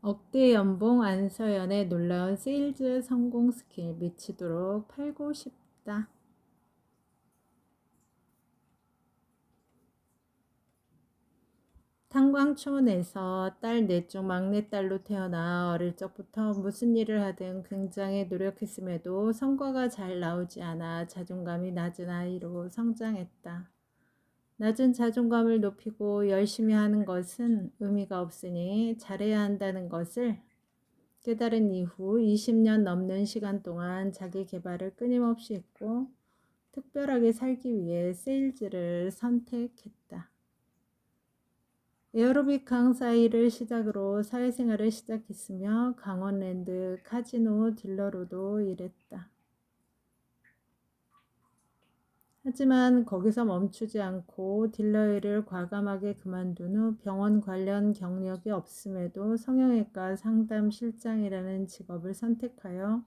억대 연봉 안서연의 놀라운 세일즈 성공 스킬 미치도록 팔고 싶다. 탄광촌에서 딸 넷 중 막내딸로 태어나 어릴 적부터 무슨 일을 하든 굉장히 노력했음에도 성과가 잘 나오지 않아 자존감이 낮은 아이로 성장했다. 낮은 자존감을 높이고 열심히 하는 것은 의미가 없으니 잘해야 한다는 것을 깨달은 이후 20년 넘는 시간 동안 자기 개발을 끊임없이 했고 특별하게 살기 위해 세일즈를 선택했다. 에어로빅 강사 일을 시작으로 사회생활을 시작했으며 강원랜드 카지노 딜러로도 일했다. 하지만 거기서 멈추지 않고 딜러 일을 과감하게 그만둔 후 병원 관련 경력이 없음에도 성형외과 상담 실장이라는 직업을 선택하여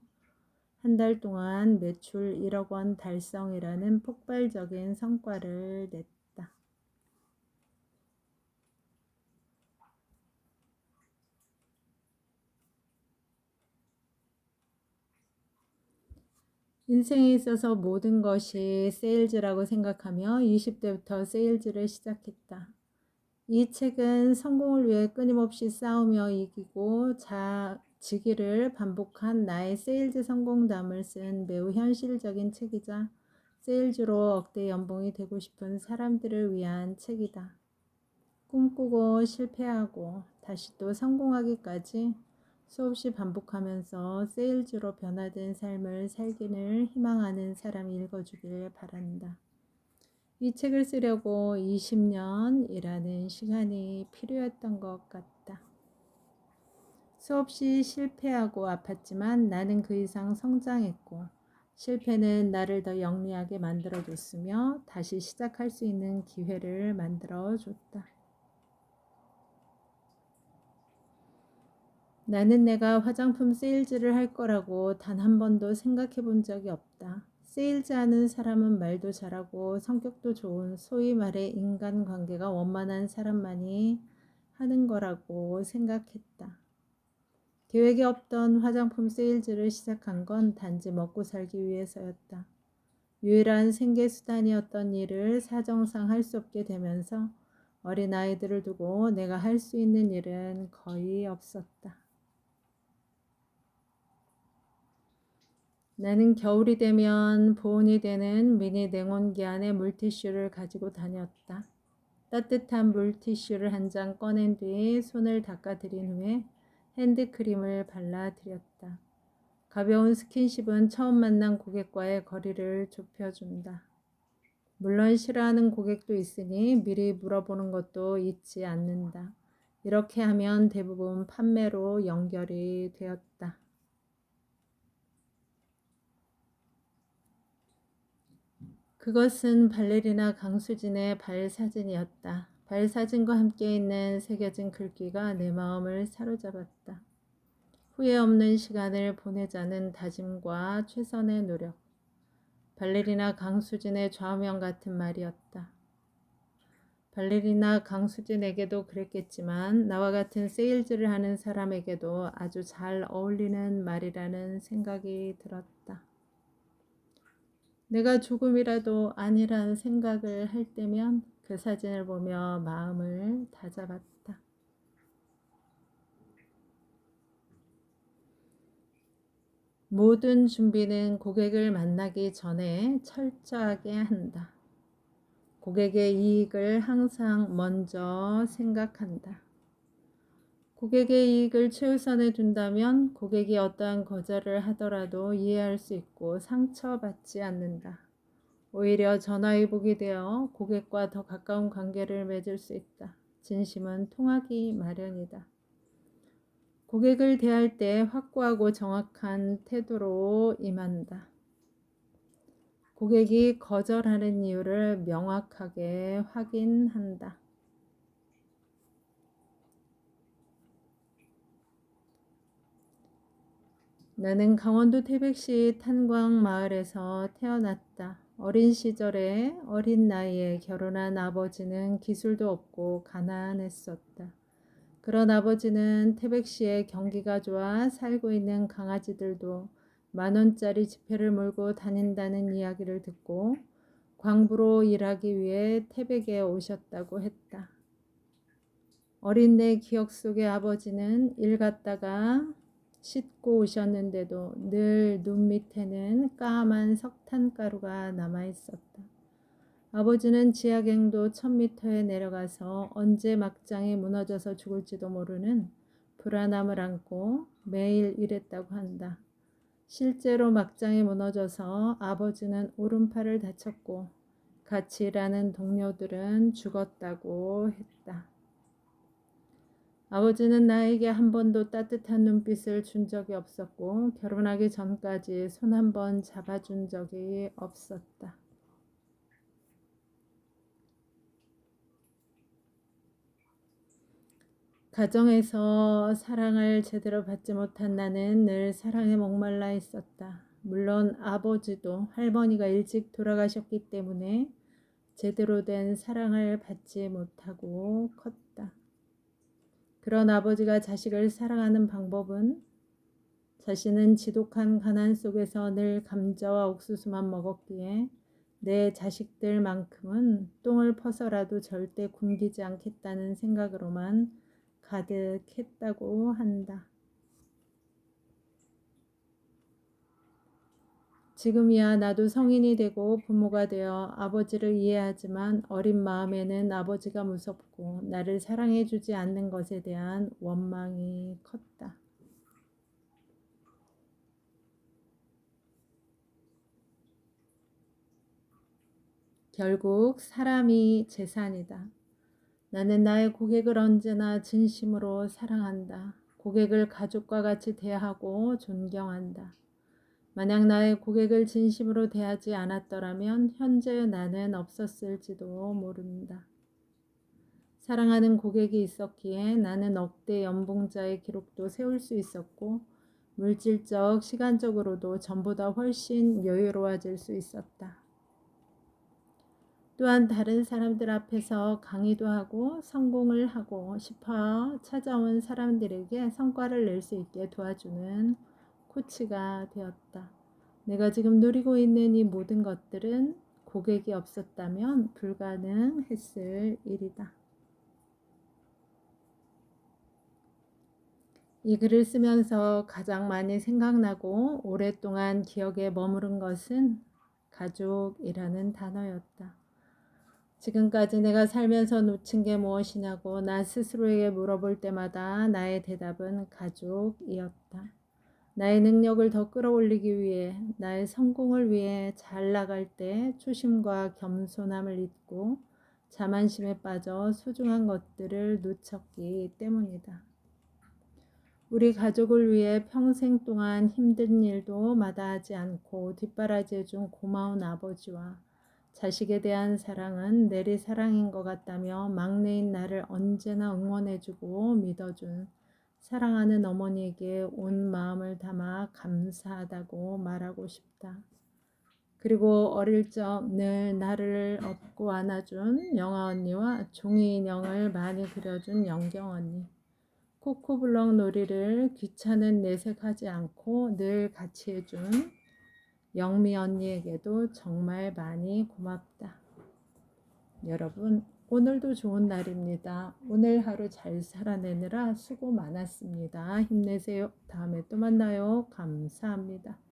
한 달 동안 매출 1억 원 달성이라는 폭발적인 성과를 냈다. 인생에 있어서 모든 것이 세일즈라고 생각하며 20대부터 세일즈를 시작했다. 이 책은 성공을 위해 끊임없이 싸우며 이기고 지기를 반복한 나의 세일즈 성공담을 쓴 매우 현실적인 책이자 세일즈로 억대 연봉이 되고 싶은 사람들을 위한 책이다. 꿈꾸고 실패하고 다시 또 성공하기까지 수없이 반복하면서 세일즈로 변화된 삶을 살기를 희망하는 사람이 읽어주길 바란다. 이 책을 쓰려고 20년이라는 시간이 필요했던 것 같다. 수없이 실패하고 아팠지만 나는 그 이상 성장했고 실패는 나를 더 영리하게 만들어줬으며 다시 시작할 수 있는 기회를 만들어줬다. 나는 내가 화장품 세일즈를 할 거라고 단 한 번도 생각해 본 적이 없다. 세일즈 하는 사람은 말도 잘하고 성격도 좋은 소위 말해 인간관계가 원만한 사람만이 하는 거라고 생각했다. 계획이 없던 화장품 세일즈를 시작한 건 단지 먹고 살기 위해서였다. 유일한 생계수단이었던 일을 사정상 할 수 없게 되면서 어린아이들을 두고 내가 할 수 있는 일은 거의 없었다. 나는 겨울이 되면 보온이 되는 미니 냉온기 안에 물티슈를 가지고 다녔다. 따뜻한 물티슈를 한 장 꺼낸 뒤 손을 닦아드린 후에 핸드크림을 발라드렸다. 가벼운 스킨십은 처음 만난 고객과의 거리를 좁혀준다. 물론 싫어하는 고객도 있으니 미리 물어보는 것도 잊지 않는다. 이렇게 하면 대부분 판매로 연결이 되었다. 그것은 발레리나 강수진의 발 사진이었다. 발 사진과 함께 있는 새겨진 글귀가 내 마음을 사로잡았다. 후회 없는 시간을 보내자는 다짐과 최선의 노력. 발레리나 강수진의 좌우명 같은 말이었다. 발레리나 강수진에게도 그랬겠지만 나와 같은 세일즈를 하는 사람에게도 아주 잘 어울리는 말이라는 생각이 들었다. 내가 조금이라도 아니라는 생각을 할 때면 그 사진을 보며 마음을 다잡았다. 모든 준비는 고객을 만나기 전에 철저하게 한다. 고객의 이익을 항상 먼저 생각한다. 고객의 이익을 최우선에 둔다면 고객이 어떠한 거절을 하더라도 이해할 수 있고 상처받지 않는다. 오히려 전화위복이 되어 고객과 더 가까운 관계를 맺을 수 있다. 진심은 통하기 마련이다. 고객을 대할 때 확고하고 정확한 태도로 임한다. 고객이 거절하는 이유를 명확하게 확인한다. 나는 강원도 태백시 탄광마을에서 태어났다. 어린 시절에 어린 나이에 결혼한 아버지는 기술도 없고 가난했었다. 그런 아버지는 태백시의 경기가 좋아 살고 있는 강아지들도 10,000원짜리 지폐를 몰고 다닌다는 이야기를 듣고 광부로 일하기 위해 태백에 오셨다고 했다. 어린 내 기억 속의 아버지는 일 갔다가 씻고 오셨는데도 늘 눈 밑에는 까만 석탄가루가 남아 있었다. 아버지는 지하경도 1000m에 내려가서 언제 막장이 무너져서 죽을지도 모르는 불안함을 안고 매일 일했다고 한다. 실제로 막장이 무너져서 아버지는 오른팔을 다쳤고 같이 일하는 동료들은 죽었다고 했다. 아버지는 나에게 한 번도 따뜻한 눈빛을 준 적이 없었고 결혼하기 전까지 손 한 번 잡아준 적이 없었다. 가정에서 사랑을 제대로 받지 못한 나는 늘 사랑에 목말라 있었다. 물론 아버지도 할머니가 일찍 돌아가셨기 때문에 제대로 된 사랑을 받지 못하고 컸다. 그런 아버지가 자식을 사랑하는 방법은 자신은 지독한 가난 속에서 늘 감자와 옥수수만 먹었기에 내 자식들만큼은 똥을 퍼서라도 절대 굶기지 않겠다는 생각으로만 가득했다고 한다. 지금이야 나도 성인이 되고 부모가 되어 아버지를 이해하지만 어린 마음에는 아버지가 무섭고 나를 사랑해주지 않는 것에 대한 원망이 컸다. 결국 사람이 재산이다. 나는 나의 고객을 언제나 진심으로 사랑한다. 고객을 가족과 같이 대하고 존경한다. 만약 나의 고객을 진심으로 대하지 않았더라면 현재의 나는 없었을지도 모른다. 사랑하는 고객이 있었기에 나는 억대 연봉자의 기록도 세울 수 있었고 물질적, 시간적으로도 전보다 훨씬 여유로워질 수 있었다. 또한 다른 사람들 앞에서 강의도 하고 성공을 하고 싶어 찾아온 사람들에게 성과를 낼 수 있게 도와주는 코치가 되었다. 내가 지금 누리고 있는 이 모든 것들은 고객이 없었다면 불가능했을 일이다. 이 글을 쓰면서 가장 많이 생각나고 오랫동안 기억에 머무른 것은 가족이라는 단어였다. 지금까지 내가 살면서 놓친 게 무엇이냐고 나 스스로에게 물어볼 때마다 나의 대답은 가족이었다. 나의 능력을 더 끌어올리기 위해, 나의 성공을 위해 잘 나갈 때 초심과 겸손함을 잊고 자만심에 빠져 소중한 것들을 놓쳤기 때문이다. 우리 가족을 위해 평생 동안 힘든 일도 마다하지 않고 뒷바라지해준 고마운 아버지와 자식에 대한 사랑은 내리 사랑인 것 같다며 막내인 나를 언제나 응원해주고 믿어준 사랑하는 어머니에게 온 마음을 담아 감사하다고 말하고 싶다. 그리고 어릴 적 늘 나를 업고 안아준 영아 언니와 종이 인형을 많이 그려준 영경 언니. 코코블럭 놀이를 귀찮은 내색하지 않고 늘 같이 해준 영미 언니에게도 정말 많이 고맙다. 여러분, 오늘도 좋은 날입니다. 오늘 하루 잘 살아내느라 수고 많았습니다. 힘내세요. 다음에 또 만나요. 감사합니다.